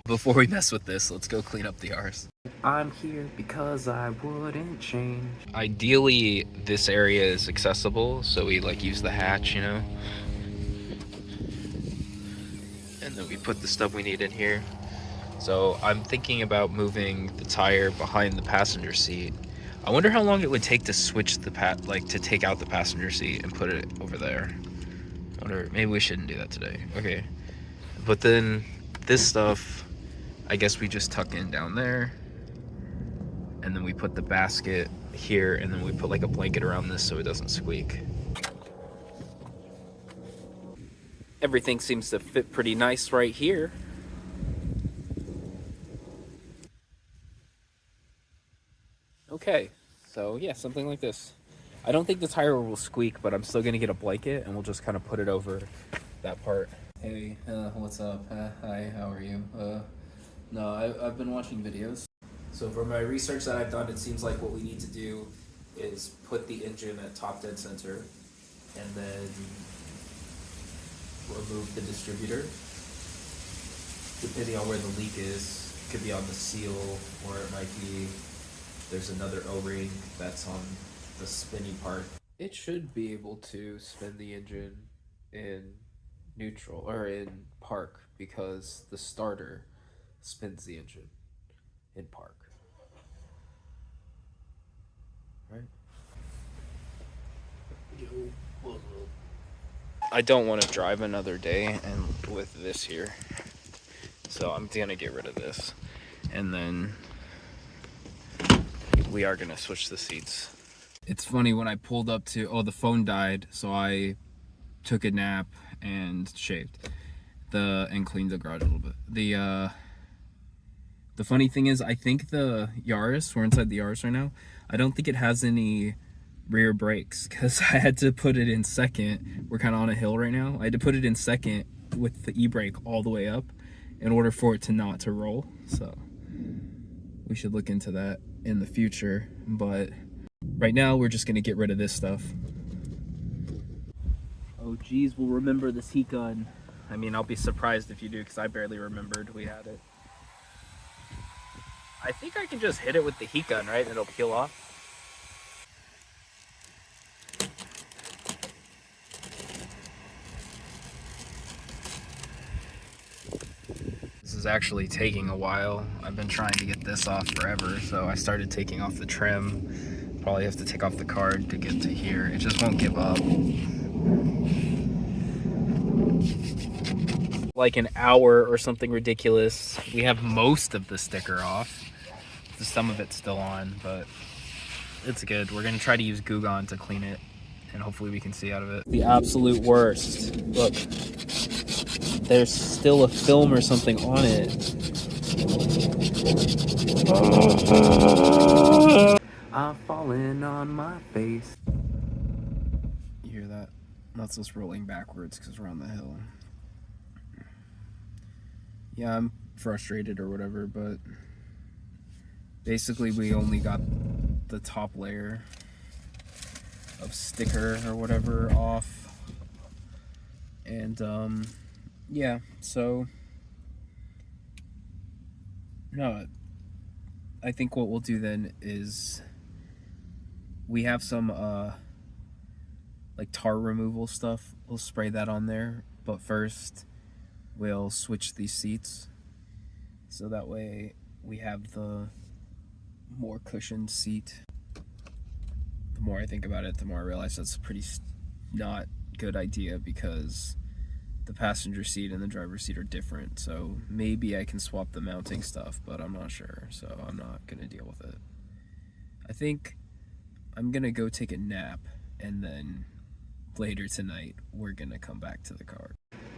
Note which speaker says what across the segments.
Speaker 1: Before we mess with this, let's go clean up the Yaris.
Speaker 2: I'm here because I wouldn't change.
Speaker 1: Ideally, this area is accessible, so we like use the hatch, you know? And then we put the stuff we need in here. So I'm thinking about moving the tire behind the passenger seat. I wonder how long it would take to switch the to take out the passenger seat and put it over there. I wonder, maybe we shouldn't do that today. Okay. But then this stuff, I guess we just tuck in down there. And then we put the basket here, and then we put like a blanket around this so it doesn't squeak. Everything seems to fit pretty nice right here. Okay, so yeah, something like this. I don't think the tire will squeak, but I'm still gonna get a blanket and we'll just kind of put it over that part. Hey, what's up? Hi, how are you? No, I've been watching videos. So for my research that I've done, it seems like what we need to do is put the engine at top dead center and then remove the distributor. Depending on where the leak is, it could be on the seal or it might be there's another O-ring that's on the spinny part. It should be able to spin the engine in neutral or in park because the starter spins the engine in park. Right? I don't want to drive another day and with this here. So I'm gonna get rid of this. And then we are gonna switch the seats. It's funny, when I pulled up to, the phone died, so I took a nap and shaved and cleaned the garage a little bit. The funny thing is, I think the Yaris, we're inside the Yaris right now, I don't think it has any rear brakes because I had to put it in second. We're kind of on a hill right now. I had to put it in second with the e-brake all the way up in order for it to not to roll. So we should look into that in the future, but right now we're just gonna get rid of this stuff. Oh geez, we'll remember this heat gun. I mean, I'll be surprised if you do because I barely remembered we had it. I think I can just hit it with the heat gun, right? And it'll peel off. This is actually taking a while. I've been trying to get this off forever, so I started taking off the trim. Probably have to take off the card to get to here. It just won't give up. Like an hour or something ridiculous. We have most of the sticker off. Some of it's still on, but it's good. We're gonna try to use Goo Gone to clean it, and hopefully we can see out of it. The absolute worst. Look, there's still a film or something on it.
Speaker 2: I'm falling on my face.
Speaker 1: You hear that? That's us rolling backwards because we're on the hill. Yeah, I'm frustrated or whatever, but basically we only got the top layer of sticker or whatever off. And yeah, so no, I think what we'll do then is we have some like tar removal stuff. We'll spray that on there, but first we'll switch these seats so that way we have the more cushioned seat. The more I think about it, the more I realize that's a pretty not good idea because the passenger seat and the driver's seat are different. So maybe I can swap the mounting stuff, but I'm not sure, so I'm not gonna deal with it. I think I'm gonna go take a nap, and then later tonight we're gonna come back to the car.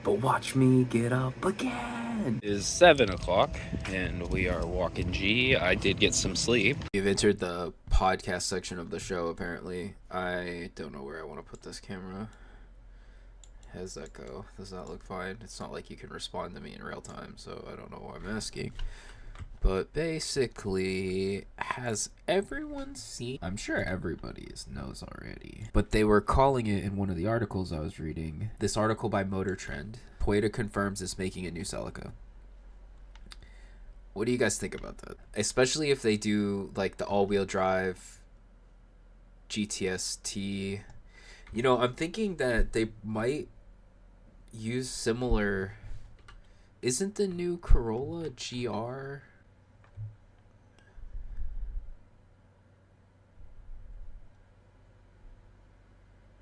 Speaker 2: But watch me get up again.
Speaker 1: It is 7 o'clock and we are walking G. I did get some sleep. We've entered the podcast section of the show apparently. I don't know where I want to put this camera. How does that go? Does that look fine? It's not like you can respond to me in real time, so I don't know why I'm asking. But basically, has everyone seen? I'm sure everybody knows already. But they were calling it in one of the articles I was reading. This article by Motor Trend. Toyota confirms it's making a new Celica. What do you guys think about that? Especially if they do like the all-wheel drive GTS-T. You know, I'm thinking that they might use similar. Isn't the new Corolla GR?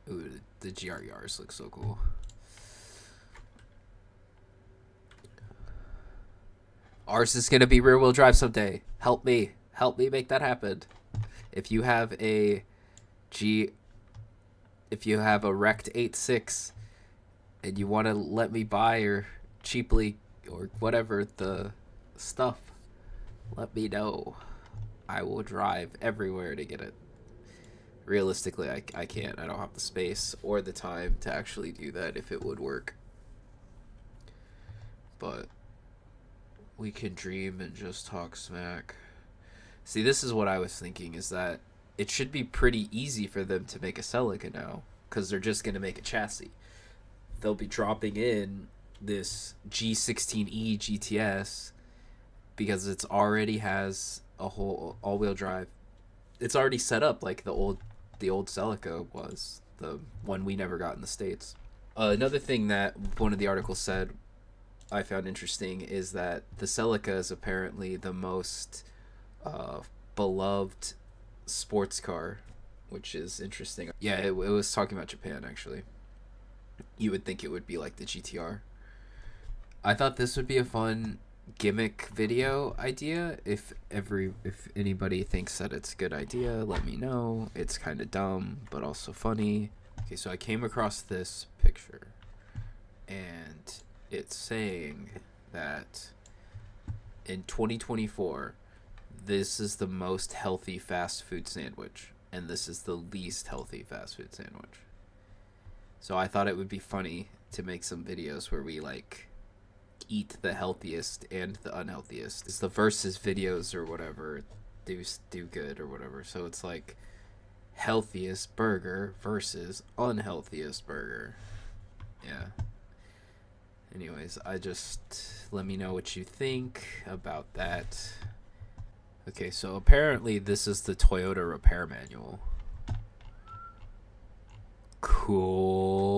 Speaker 1: Ooh, the GR Yaris looks so cool. Ours is gonna be rear wheel drive someday. Help me. Help me make that happen. If you have a G if you have a wrecked 8.6 and you want to let me buy or cheaply or whatever the stuff, let me know. I will drive everywhere to get it. Realistically, I can't. I don't have the space or the time to actually do that if it would work. But we can dream and just talk smack. See, this is what I was thinking, is that it should be pretty easy for them to make a Celica now, because they're just going to make a chassis. They'll be dropping in this G16E GTS because it's already has a whole all-wheel drive. It's already set up like the old Celica was, the one we never got in the States. Another thing that one of the articles said I found interesting is that the Celica is apparently the most beloved sports car, which is interesting. Yeah, it was talking about Japan, actually. You would think it would be like the GTR. I thought this would be a fun gimmick video idea. If anybody thinks that it's a good idea, let me know. It's kind of dumb, but also funny. Okay, so I came across this picture, and it's saying that in 2024, this is the most healthy fast food sandwich, and this is the least healthy fast food sandwich. So I thought it would be funny to make some videos where we like eat the healthiest and the unhealthiest. It's the versus videos or whatever, do good or whatever. So it's like healthiest burger versus unhealthiest burger. Yeah. Anyways, let me know what you think about that. Okay, so apparently this is the Toyota repair manual. Cool.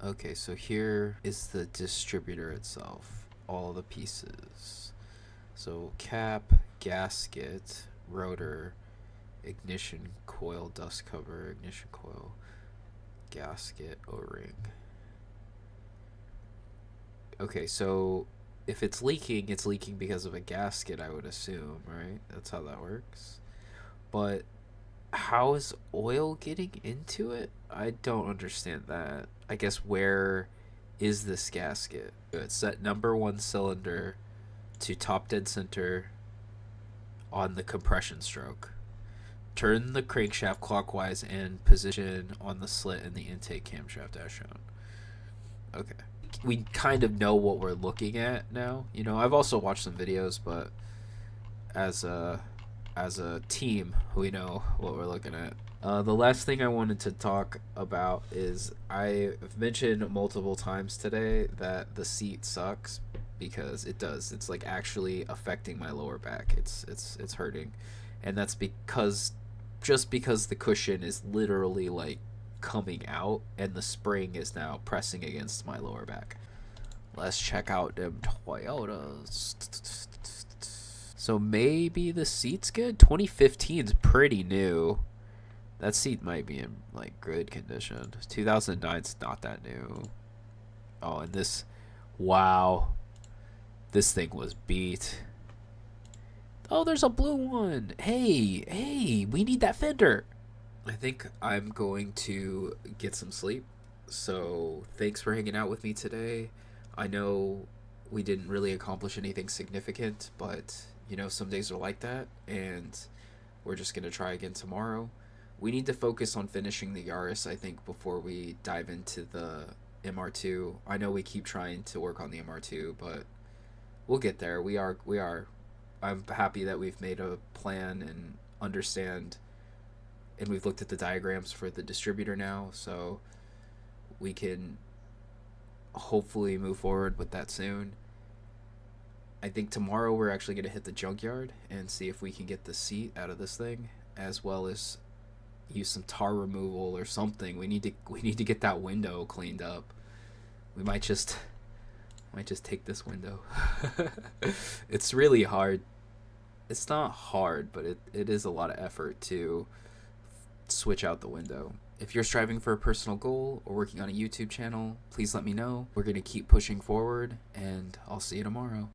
Speaker 1: Okay, so here is the distributor itself. All the pieces. So cap, gasket, rotor, ignition coil, dust cover, ignition coil, gasket, O-ring. Okay, so if it's leaking because of a gasket, I would assume, right? That's how that works. But how is oil getting into it? I don't understand that. I guess where is this gasket? It's set number 1 cylinder to top dead center on the compression stroke. Turn the crankshaft clockwise and position on the slit in the intake camshaft as shown. Okay. We kind of know what we're looking at now. You know, I've also watched some videos, but as a team, we know what we're looking at. The last thing I wanted to talk about is I've mentioned multiple times today that the seat sucks, because it does. It's like actually affecting my lower back. It's hurting, and that's because the cushion is literally like coming out and the spring is now pressing against my lower back. Let's check out them Toyotas. So maybe the seat's good. 2015 is pretty new. That seat might be in like good condition. 2009's not that new. Oh, and this, wow, this thing was beat. Oh, there's a blue one. Hey, we need that fender. I think I'm going to get some sleep. So thanks for hanging out with me today. I know we didn't really accomplish anything significant, but you know, some days are like that, and we're just going to try again tomorrow. We need to focus on finishing the Yaris, I think, before we dive into the MR2. I know we keep trying to work on the MR2, but we'll get there. We are. I'm happy that we've made a plan and understand, and we've looked at the diagrams for the distributor now, so we can hopefully move forward with that soon. I think tomorrow we're actually going to hit the junkyard and see if we can get the seat out of this thing, as well as use some tar removal or something. We need to get that window cleaned up. We might just take this window. It's really hard. It's not hard, but it is a lot of effort to switch out the window. If you're striving for a personal goal or working on a YouTube channel, please let me know. We're going to keep pushing forward, and I'll see you tomorrow.